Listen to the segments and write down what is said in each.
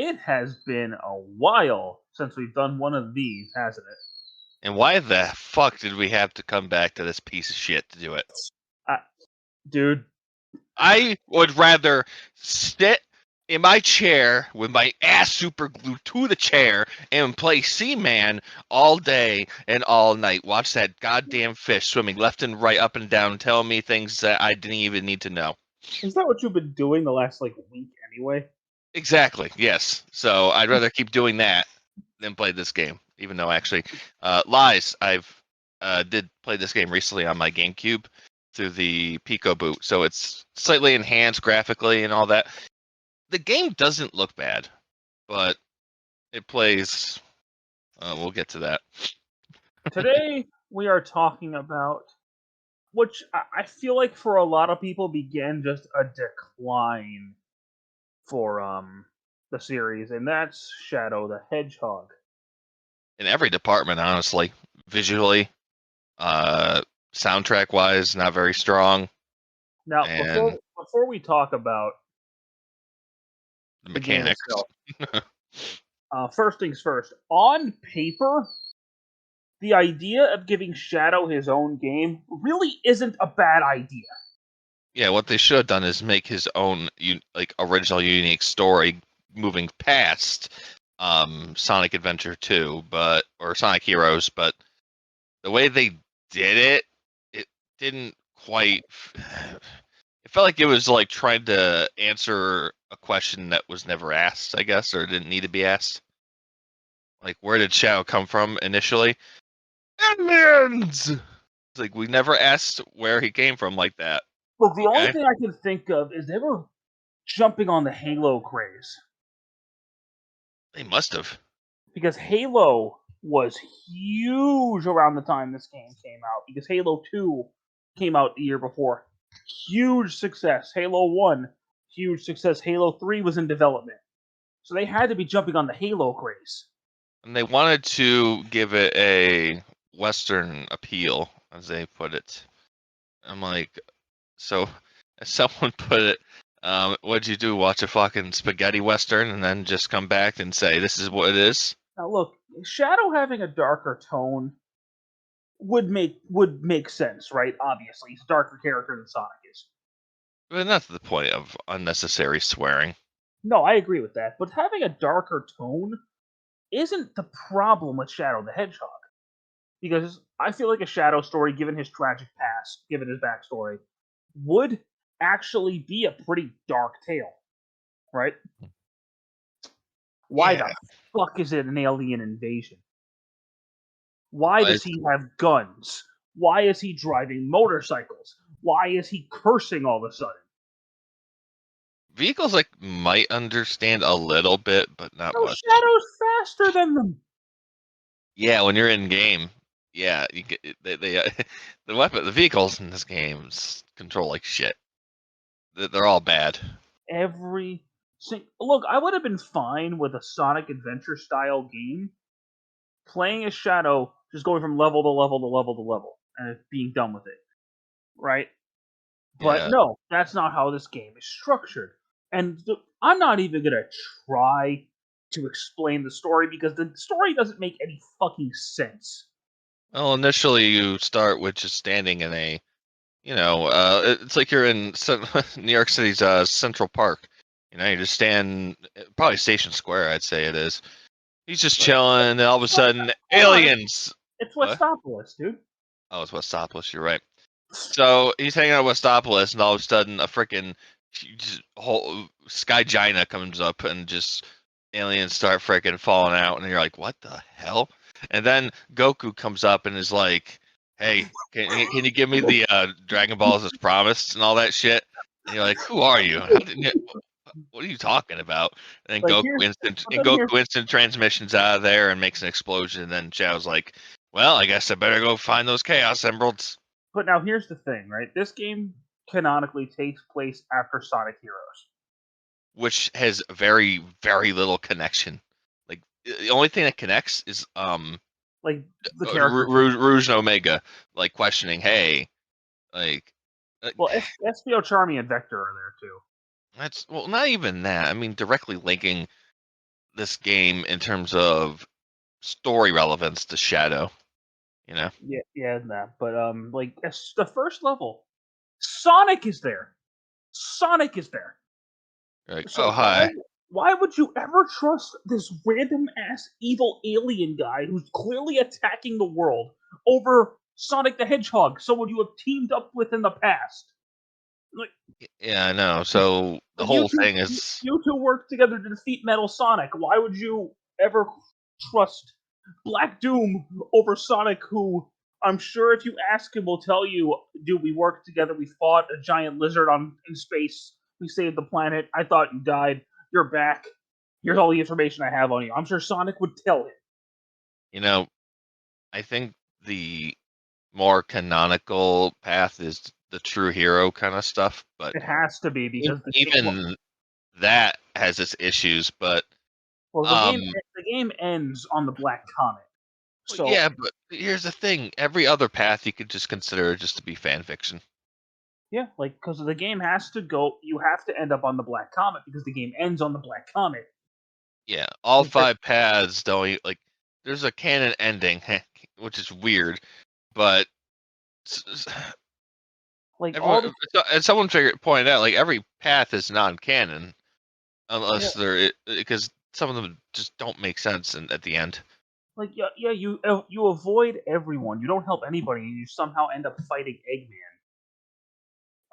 It has been a while since we've done one of these, hasn't it? And why the fuck did we have to come back to this piece of shit to do it? Dude, I would rather sit in my chair with my ass super glued to the chair and play Seaman all day and all night. Watch that goddamn fish swimming left and right, up and down, telling me things that I didn't even need to know. is that what you've been doing the last week anyway? Exactly, yes. So I'd rather keep doing that than play this game. Even though actually, lies. I've did play this game recently on my GameCube through the Pico boot, so it's slightly enhanced graphically and all that. The game doesn't look bad, but it plays. We'll get to that. Today we are talking about which I feel like for a lot of people began just a decline for the series, and that's Shadow the Hedgehog. In every department, honestly, visually, soundtrack wise, not very strong, Now, and before we talk about the the game mechanics. itself, first things first. On paper, the idea of giving Shadow his own game really isn't a bad idea. Yeah, what they should have done is make his own original unique story moving past Sonic Adventure 2, or Sonic Heroes, but the way they did it, it didn't quite it felt like it was like trying to answer a question that was never asked, I guess, or didn't need to be asked. Like, where did Shadow come from initially? Aliens! It's like we never asked where he came from like that. Look, the only Okay? thing I can think of is they were jumping on the Halo craze. They must have. Because Halo was huge around the time this game came out. Because Halo 2 came out the year before. Huge success. Halo 1, huge success. Halo 3 was in development. So they had to be jumping on the Halo craze. And they wanted to give it a Western appeal, as they put it. I'm like, so as someone put it, what'd you do? Watch a fucking spaghetti Western and then just come back and say, this is what it is? Now look, Shadow having a darker tone would make sense, right? Obviously, he's a darker character than Sonic is. But not to the point of unnecessary swearing. No, I agree with that. But having a darker tone isn't the problem with Shadow the Hedgehog. Because I feel like a Shadow story, given his tragic past, given his backstory, would actually be a pretty dark tale, right? Why Yeah. the fuck is it an alien invasion? Why does he have guns? Why is he driving motorcycles? Why is he cursing all of a sudden? Vehicles might understand a little bit, but not No, much. Shadow's faster than them. Yeah, when you're in game, yeah, you get the vehicles in this game control like shit. They're all bad. Look, I would have been fine with a Sonic Adventure style game playing as Shadow, just going from level to level to level to level and being done with it, right? But Yeah. no, that's not how this game is structured. And I'm not even gonna try to explain the story because the story doesn't make any fucking sense. Well, initially you start with just standing in it's like you're in New York City's Central Park. You just stand, probably Station Square, I'd say it is. He's just chilling, and all of a sudden, aliens. It's What? Westopolis, dude. Oh, it's Westopolis. You're right. So he's hanging out at Westopolis, and all of a sudden, a freaking whole Sky Gina comes up, and just aliens start freaking falling out, and you're like, "What the hell?" And then Goku comes up and is like, "Hey, can you give me the Dragon Balls as promised and all that shit?" And you're like, "Who are you? What are you talking about?" And then Goku instant transmissions out of there and makes an explosion. And then Chao's like, "Well, I guess I better go find those Chaos Emeralds." But now here's the thing, right? This game canonically takes place after Sonic Heroes. Which has very, very little connection. Like, the only thing that connects is Like the character. Rouge and Omega, like, questioning, hey, like, Well, SPO Charmy and Vector are there too. that's, well, not even that. I mean, directly linking this game in terms of story relevance to Shadow. You know, Yeah, that. But like the first level, Sonic is there. Sonic is there. you're like, oh So hi, why would you ever trust this random ass evil alien guy who's clearly attacking the world over Sonic the Hedgehog, someone you have teamed up with in the past? Like, yeah, I know. So the like whole thing is, you two work together to defeat Metal Sonic. Why would you ever trust Black Doom over Sonic, who I'm sure if you ask him will tell you, dude, we worked together, we fought a giant lizard in space, we saved the planet, I thought you died, you're back. Here's all the information I have on you. I'm sure Sonic would tell him. you know, I think the more canonical path is the true hero kind of stuff, but It has to be because even that has its issues. But well, um, the game ends on the Black Comet. well, So yeah, but here's the thing: every other path you could just consider just to be fan fiction. yeah, like because the game has to go, you have to end up on the Black Comet because the game ends on the Black Comet. Yeah, all Like, five paths don't like. There's a canon ending, which is weird, but s- s- like everyone all the and someone pointed out like every path is non-canon yeah, unless they're because some of them just don't make sense at the end. like yeah, you avoid everyone. You don't help anybody, and you somehow end up fighting Eggman.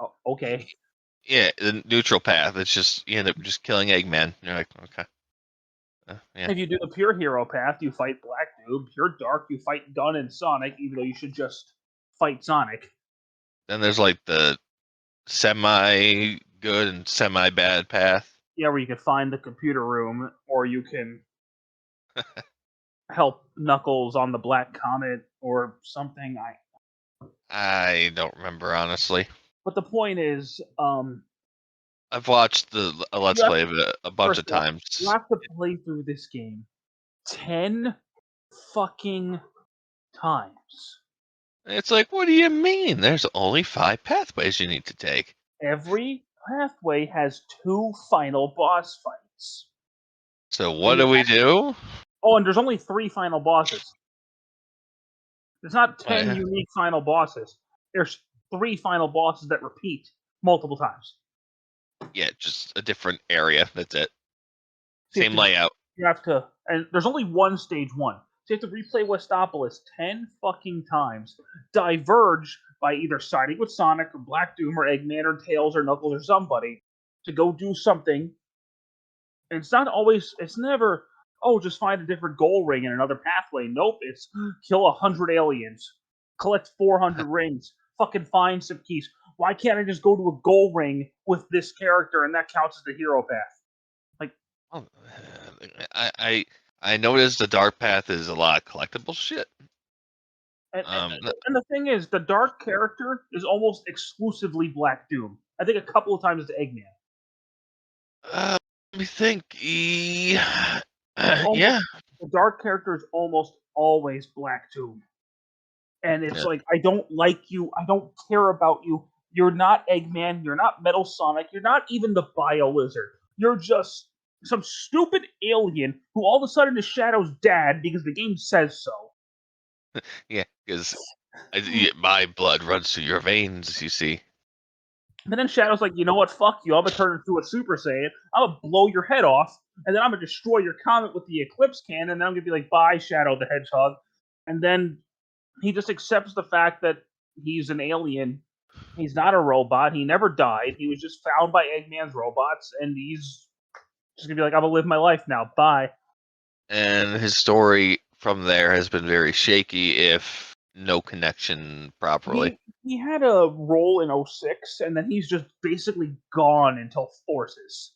Oh, okay. Yeah, the neutral path. It's just you end up just killing Eggman. You're like, okay, yeah. If you do the pure hero path, you fight Black Dude. Pure Dark, you fight Gun and Sonic, even though you should just fight Sonic. Then there's like the semi good and semi bad path. Yeah, where you can find the computer room, or you can help Knuckles on the Black Comet or something. I. I don't remember honestly. But the point is, I've watched a you let's have play of it a bunch first of of all, you times. have to play through this game 10 fucking times. It's like, what do you mean? There's only five pathways you need to take. Every pathway has two final boss fights. So And what do we do? and there's only three final bosses. There's not 10 Right. unique final bosses. There's three final bosses that repeat multiple times. Yeah, just a different area. That's it. So Same layout. and there's only one stage one. So you have to replay Westopolis 10 fucking times, diverge by either siding with Sonic or Black Doom or Eggman or Tails or Knuckles or somebody to go do something. And it's never, oh, just find a different goal ring in another pathway. Nope, it's kill 100 aliens, collect 400 rings, fucking find some keys. Why can't I just go to a goal ring with this character and that counts as the hero path? Like, Oh, I noticed the dark path is a lot of collectible shit. and, and, Um, and the thing is, the dark character is almost exclusively Black Doom. I think a couple of times to Eggman. let me think. It's almost Yeah. the dark character is almost always Black Doom. And it's Yeah. like, I don't like you, I don't care about you. You're not Eggman, you're not Metal Sonic, you're not even the Bio Lizard. You're just some stupid alien who all of a sudden is Shadow's dad because the game says so. Yeah, because my blood runs through your veins. You see. And then Shadow's like, you know what, fuck you, I'm gonna turn into a Super Saiyan, I'm gonna blow your head off, and then I'm gonna destroy your comet with the Eclipse Cannon, and then I'm gonna be like, bye, Shadow the Hedgehog. And then he just accepts the fact that he's an alien. He's not a robot. He never died. He was just found by Eggman's robots, and he's just gonna be like, "I'm gonna live my life now. Bye." And his story from there has been very shaky, if no connection properly. He had a role in '06, and then he's just basically gone until Forces.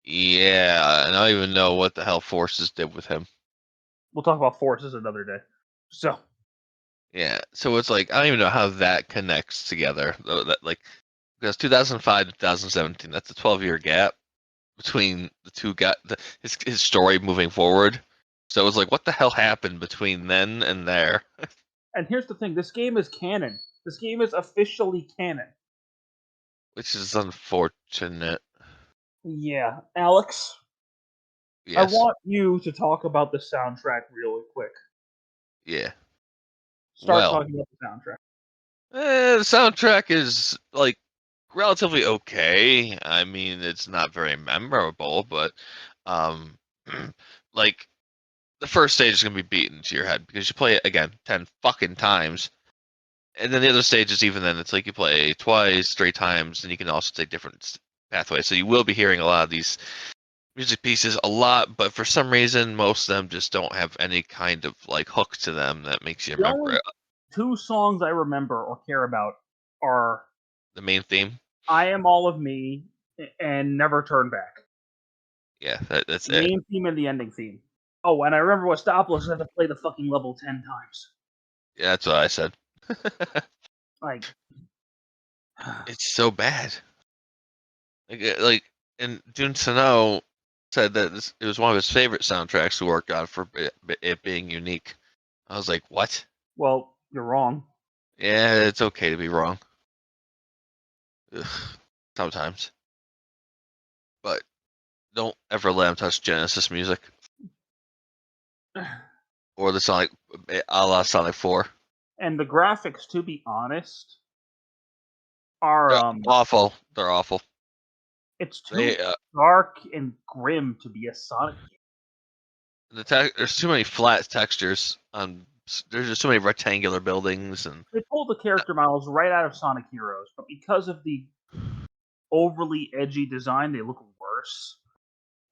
Yeah, and I don't even know what the hell Forces did with him. We'll talk about Forces another day. So Yeah, so it's like I don't even know how that connects together. That like because 2005 to 2017, that's a 12-year gap between the two guys. His story moving forward. So it was like, what the hell happened between then and there? and here's the thing: this game is canon. This game is officially canon. Which is unfortunate. Yeah, Alex. I Yes. want you to talk about the soundtrack really quick. Yeah. Start Well, talking about the soundtrack. the soundtrack is like relatively okay. I mean, it's not very memorable, but um, like the first stage is gonna be beaten to your head because you play it again 10 fucking times, and then the other stages, even then, it's like you play twice, 3 times, and you can also take different pathways. So you will be hearing a lot of these music pieces a lot, but for some reason, most of them just don't have any kind of like hook to them that makes you The remember only it. 2 songs I remember or care about are The main theme, "I Am All of Me" and "Never Turn Back." yeah, that's The it. main theme and the ending theme. Oh, and I remember Westopolis, I had to play the fucking level 10 times. Yeah, that's what I said. Like, It's so bad. Like, and Jun Sano said that it was one of his favorite soundtracks to work on for it being unique. I was like, what? well, you're wrong. Yeah, it's okay to be wrong. Ugh, sometimes, but don't ever let him touch Genesis music or the Sonic, a la Sonic 4. And the graphics, to be honest, are, They're awful. They're awful. it's too They dark and grim to be a Sonic game. there's too many flat textures on. There's just too many rectangular buildings and They pulled the character models right out of Sonic Heroes, but because of the overly edgy design, they look worse.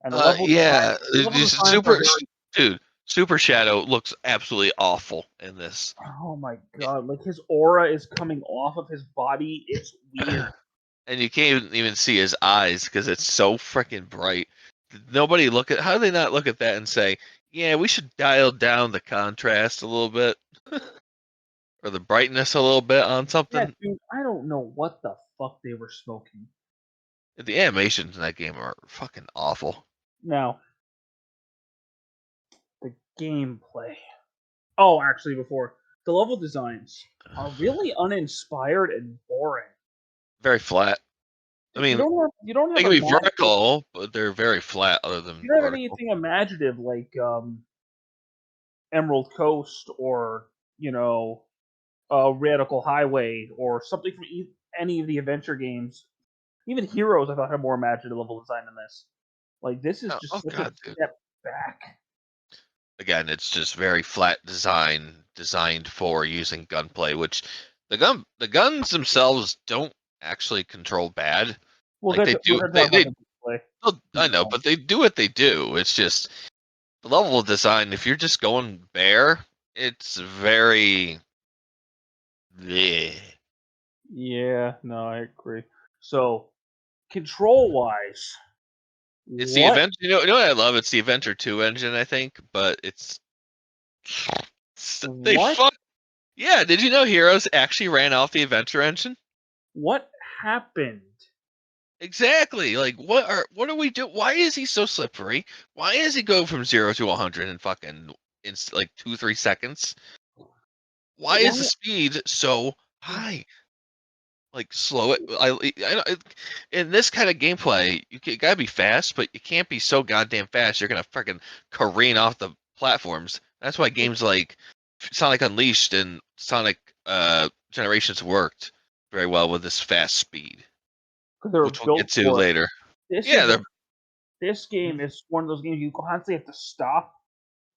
And yeah, the level designs are super very, dude. Super Shadow looks absolutely awful in this. oh my god, like his aura is coming off of his body. It's weird. And you can't even see his eyes because it's so freaking bright. Nobody look at how do they not look at that and say, yeah, we should dial down the contrast a little bit or the brightness a little bit on Yeah, something. dude, I don't know what the fuck they were smoking. The animations in that game are fucking awful. Now, the gameplay. Oh, actually, before the level designs are really uninspired and boring. Very flat. I mean, You don't they have can be imaginative, vertical, but they're very flat other than you don't have vertical. anything imaginative like Emerald Coast or you know Radical Highway or something from any of the adventure games. Even Heroes, I thought had more imaginative level design than this. Like this is Oh, just oh such a god, dude. step back. Again, it's just very flat design designed for using gunplay, which the guns themselves don't actually control bad. Like they We're do gonna talk about the gameplay. oh, I know, No. but they do what they do. It's just the level of design, if you're just going bare, it's very bleh. Yeah, no, I agree. So control wise, It's the what event you know what I love? It's the Adventure 2 engine, I think, but they what fuck yeah, did you know Heroes actually ran off the Adventure engine? what happened? Exactly. Like, what are we do? Why is he so slippery? Why does he go from 0 to 100 in fucking like 2 3 seconds? Why is the What? speed so high? Like, slow it. In this kind of gameplay, gotta be fast, but you can't be so goddamn fast. You're gonna fucking careen off the platforms. That's why games like Sonic Unleashed and Sonic Generations worked very well with this fast speed, Because they were which we'll get built to for it. later. This Yeah, isn't. they're. This game is one of those games you constantly have to stop,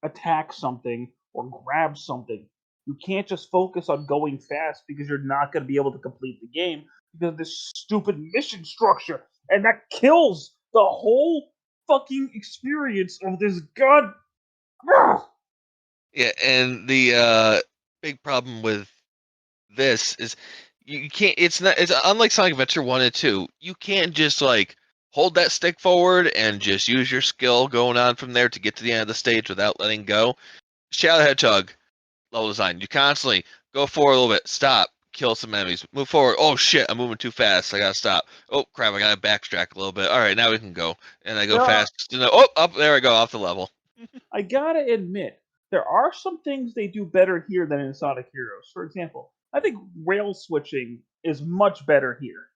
attack something, or grab something. You can't just focus on going fast because you're not going to be able to complete the game because of this stupid mission structure, and that kills the whole fucking experience of this god. Yeah, and the big problem with this is you can't. It's unlike Sonic Adventure 1 and 2. You can't just like hold that stick forward and just use your skill going on from there to get to the end of the stage without letting go. Shadow the Hedgehog level design. You constantly go forward a little bit, stop, kill some enemies, move forward. Oh shit, I'm moving too fast. I gotta stop. Oh crap, I gotta backtrack a little bit. All right, now we can go. And I go There are, fast. Oh, up there I go off the level. I gotta admit, there are some things they do better here than in Sonic Heroes. For example, I think rail switching is much better here.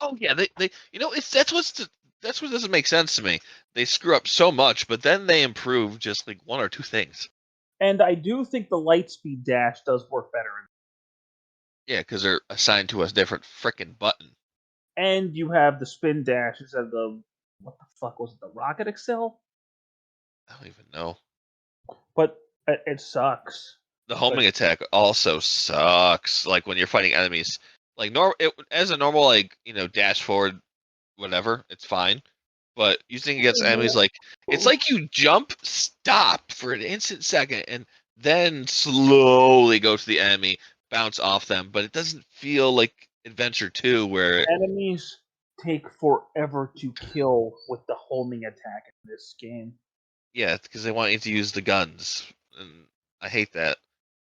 Oh yeah, they it's that's what's that's what doesn't make sense to me. They screw up so much, but then they improve just like one or two things. And I do think the Lightspeed dash does work better. Yeah, because they're assigned to a different frickin' button. And you have the spin dash instead of the what the fuck was it? The Rocket Excel? I don't even know. But it sucks. The But homing attack also sucks. Like when you're fighting enemies, like as a normal dash forward, whatever, it's fine. But using against enemies, like it's like you jump, stop for an instant second, and then slowly go to the enemy, bounce off them. But it doesn't feel like Adventure 2 where enemies take forever to kill with the homing attack in this game. yeah, because they want you to use the guns, and I hate that.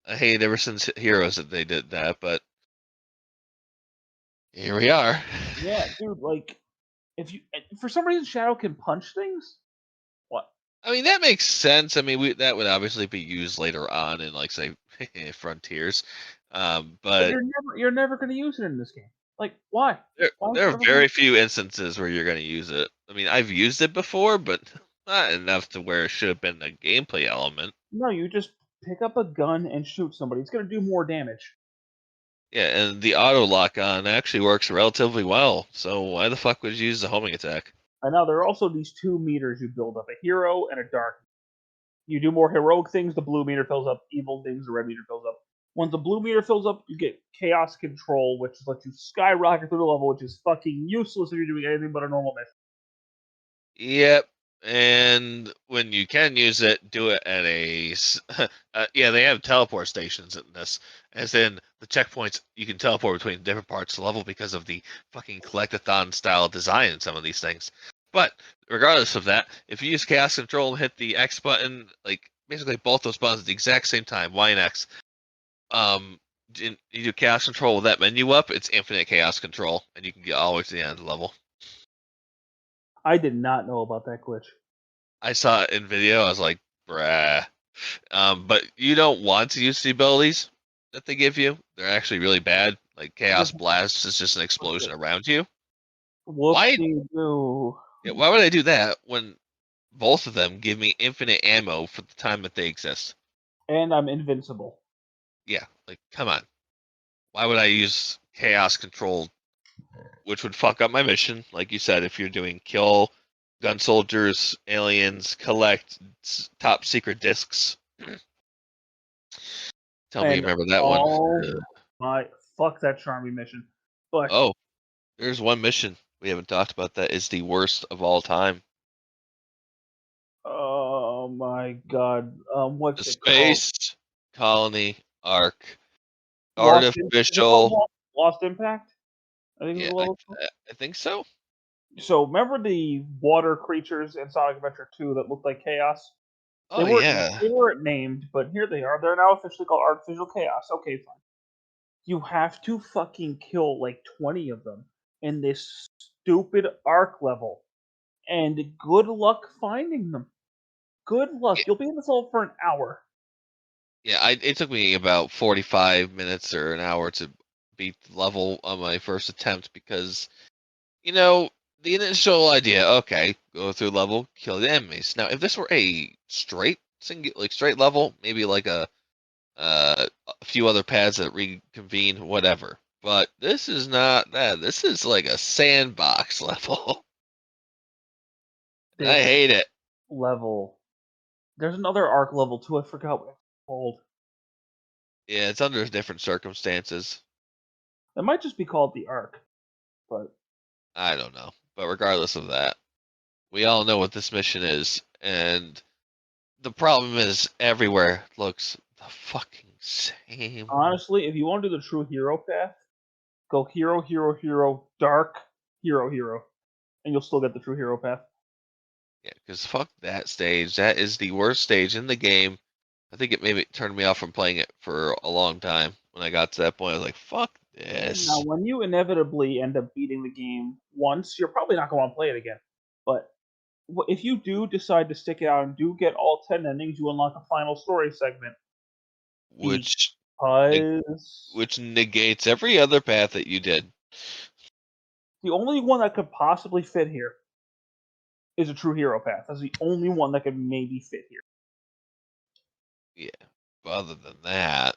I hate ever since Heroes that they did that, but here we are. Yeah, dude, like if you for some reason Shadow can punch things. What? I mean, that makes sense. I mean, that would obviously be used later on in, like, say, Frontiers. But But you're never going to use it in this game. Like why? there, Why would there you are ever gonna very few instances where you're going to use it. I mean, I've used it before, but not enough to where it should have been a gameplay element. No, you just pick up a gun and shoot somebody. It's going to do more damage. Yeah, and the auto lock on actually works relatively well. So why the fuck would you use the homing attack? And now there are also these two meters you build up: a hero and a dark. You do more heroic things, the blue meter fills up. Evil things, the red meter fills up. Once the blue meter fills up, you get chaos control, which lets you skyrocket through the level, which is fucking useless if you're doing anything but a normal mission. Yep. And when you can use it, do it at yeah, they have teleport stations in this. As in the checkpoints, you can teleport between different parts of the level because of the fucking collectathon style design in some of these things. But regardless of that, if you use chaos control and hit the X button, like basically both those buttons at the exact same time, Y and X, you do chaos control with that menu up, it's infinite chaos control, and you can get all the way to the end of the level. I did not know about that glitch. I saw it in video. I was like, bruh. But you don't want to use the abilities that they give you. They're actually really bad. Like Chaos Blast is just an explosion around you. Why? Whoopsie doo. Yeah, why would I do that when both of them give me infinite ammo for the time that they exist? And I'm invincible. Yeah, like come on. Why would I use Chaos Control, which would fuck up my mission? Like you said, if you're doing kill gun soldiers, aliens, collect top secret discs. Tell me you And remember that one. all my fuck that Charmy mission. But Oh, there's one mission we haven't talked about that is the worst of all time. oh my god, The what's it called? Space Colony Arc. Is it called Artificial. Lost Impact? I think is Yeah, the level. I think so. So remember the water creatures in Sonic Adventure 2 that looked like chaos? They Oh weren't yeah. they weren't named, but here they are. They're now officially called Artificial Chaos. Okay, fine. You have to fucking kill like 20 of them in this stupid arc level. And good luck finding them. Good luck. Yeah, You'll be in this level for an hour. yeah, it took me about 45 minutes or an hour to beat the level on my first attempt because, you know, the initial idea, okay, go through level, kill the enemies. Now, if this were a straight level, maybe like a few other pads that reconvene, whatever. But this is not that. This is like a sandbox level. I This hate it. level. There's another arc level too. I forgot what it's called. Yeah, it's under different circumstances. It might just be called the arc, but I don't know. But regardless of that, we all know what this mission is, and the problem is everywhere looks the fucking same. honestly, if you want to do the true hero path, go hero, hero, hero, dark, hero, hero, and you'll still get the true hero path. Yeah, because fuck that stage. That is the worst stage in the game. I think it maybe turned me off from playing it for a long time. When I got to that point, I was like, fuck Now, this. when you inevitably end up beating the game once, you're probably not going to want to play it again. But if you do decide to stick it out and do get all 10 endings, you unlock a final story segment. Which Because which negates every other path that you did. the only one that could possibly fit here is a true hero path. That's the only one that could maybe fit here. Yeah. But other than that,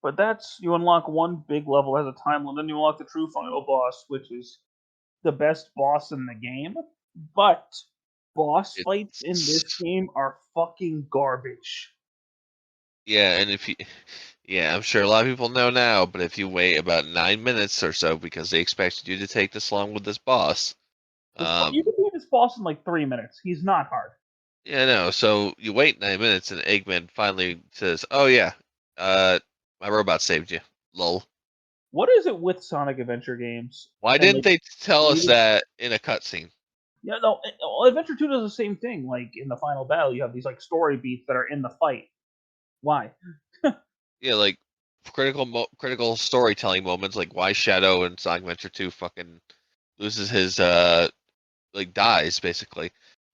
But that's you unlock one big level as a time limit, then you unlock the true final boss, which is the best boss in the game. But boss fights in this it's game are fucking garbage. yeah, and if you yeah, I'm sure a lot of people know now, but if you wait about 9 minutes or so because they expected you to take this long with this boss, You can beat this boss in like 3 minutes. He's not hard. yeah, no. So you wait 9 minutes, and Eggman finally says, "Oh yeah, uh, my robot saved you." Lol. What is it with Sonic Adventure games Why and didn't like they tell us leading? that in a cutscene? Yeah, no. Adventure Two does the same thing. Like in the final battle, you have these like story beats that are in the fight. Why? Yeah, like critical storytelling moments, like why Shadow in Sonic Adventure 2 fucking loses his like dies basically.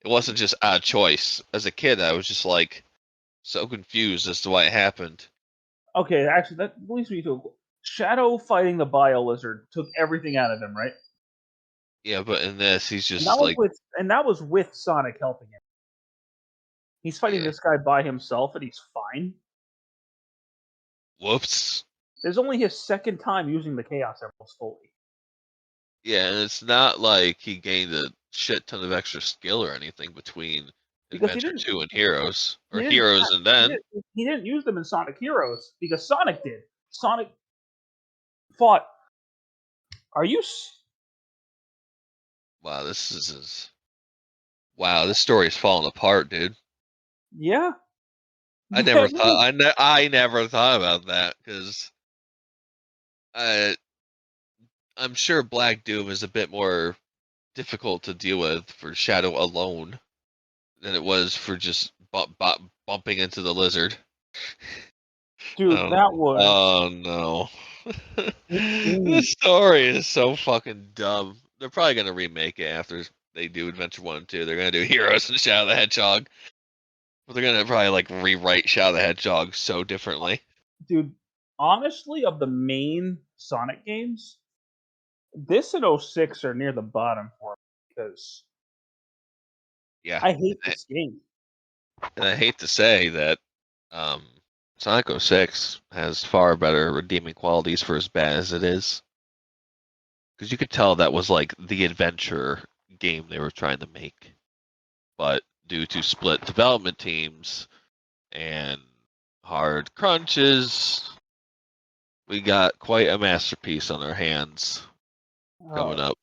It wasn't just a choice. As a kid, I was just like so confused as to why it happened. Okay, actually, that leads me to Shadow fighting the Bio Lizard took everything out of him, right? Yeah, but in this, he's And that just was like, with Sonic helping him. He's fighting yeah, this guy by himself, and he's fine. whoops. There's only his second time using the Chaos Emeralds fully. Yeah, and it's not like he gained a shit ton of extra skill or anything between Because Adventure 2 and Heroes, he or didn't Heroes and then. he didn't use them in Sonic Heroes because Sonic did. Sonic fought. Are you? Wow, wow, this story is falling apart, dude. Yeah. I Yeah. never thought I never thought about that because I I'm sure Black Doom is a bit more difficult to deal with for Shadow alone than it was for just bumping into the lizard. Dude, Oh, that was oh no. insane. This story is so fucking dumb. They're probably gonna remake it after they do Adventure 1 and 2. They're gonna do Heroes and Shadow the Hedgehog. But they're gonna probably like rewrite Shadow the Hedgehog so differently. Dude, honestly, of the main Sonic games, this and '06 are near the bottom for me because Yeah. I hate this game. And I hate to say that um, Sonic 06 has far better redeeming qualities for as bad as it is. Because you could tell that was like the adventure game they were trying to make. But due to split development teams and hard crunches, we got quite a masterpiece on our hands coming Oh, up.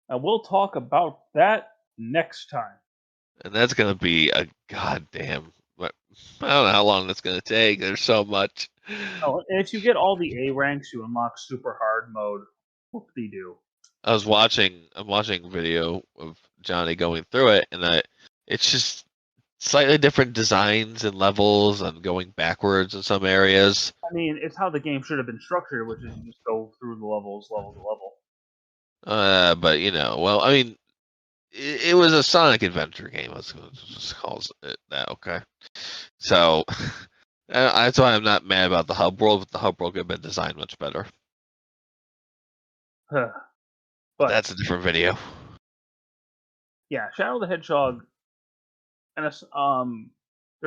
and we'll talk about that next time. And that's going to be a goddamn. I don't know how long that's going to take. There's so much. Oh, and if you get all the A ranks, you unlock super hard mode. Whoop-de-doo. I'm watching a video of Johnny going through it, and it's just slightly different designs and levels and going backwards in some areas. I mean, it's how the game should have been structured, which is you just go through the levels, level to level. But well, I mean, it was a Sonic adventure game. Let's just call it that, okay? So that's why I'm not mad about the hub world, but the hub world could have been designed much better. But But that's a different video. yeah, Shadow the Hedgehog, and there's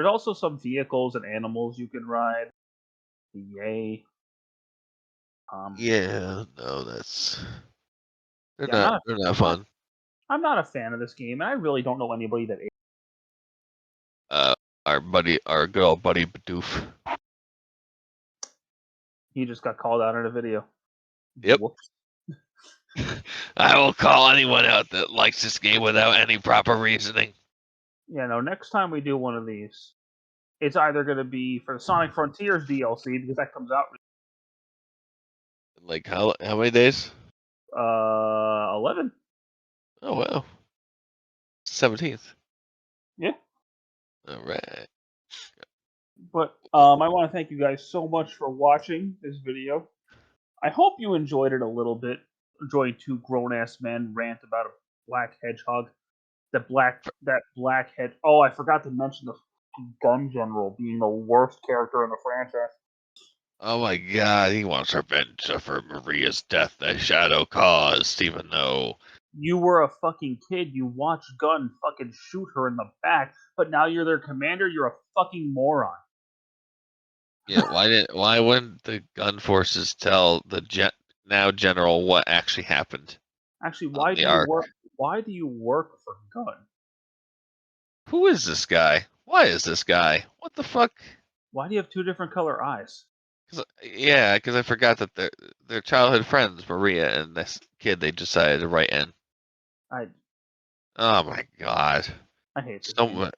also some vehicles and animals you can ride. Yay! Yeah, no, they're Yeah, I'm not. they're not I'm not. fun. I'm not a fan of this game, and I really don't know anybody that. Uh, our good old buddy Bidoof. He just got called out in a video. Yep. Whoops. I will call anyone out that likes this game without any proper reasoning. Yeah, no. Next time we do one of these, it's either going to be for the Sonic Frontiers DLC because that comes out Like how many days? 11. Oh wow, 17th. Yeah. All right. But I want to thank you guys so much for watching this video. I hope you enjoyed it a little bit. Enjoying two grown ass men rant about a black hedgehog. That black head. Oh, I forgot to mention the gun general being the worst character in the franchise. Oh my God, he wants revenge for Maria's death that Shadow caused, even though You were a fucking kid. You watched Gunn fucking shoot her in the back, but now you're their commander. You're a fucking moron. Yeah, why wouldn't the gun forces tell the now general what actually happened Actually, on why the do you arc? work? Why do you work for Gunn? Who is this guy? Why is this guy? What the fuck? Why do you have two different color eyes? Because I forgot that they're childhood friends, Maria and this kid they decided to write in. I Oh my god. I hate this So game.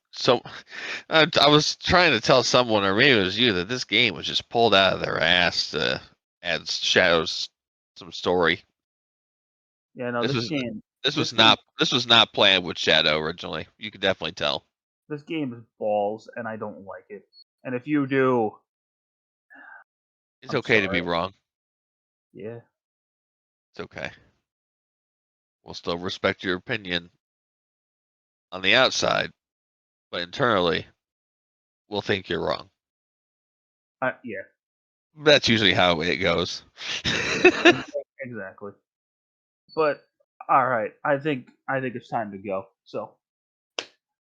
I was trying to tell someone, or maybe it was you, that this game was just pulled out of their ass to add Shadows some story. Yeah, no, This was this this was game, not this was not planned with Shadow originally. You could definitely tell. this game is balls, and I don't like it. And if you do, It's I'm okay to be sorry. wrong. Yeah, It's okay. We'll still respect your opinion on the outside, but internally, we'll think you're wrong. yeah, That's usually how it goes. exactly. But all right, I think it's time to go. So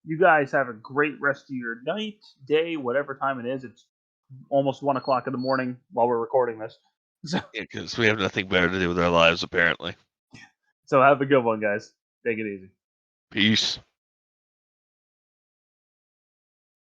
you guys have a great rest of your night, day, whatever time it is. It's almost 1 o'clock in the morning while we're recording this. So, Because we have nothing better to do with our lives, apparently. so have a good one, guys. Take it easy. Peace.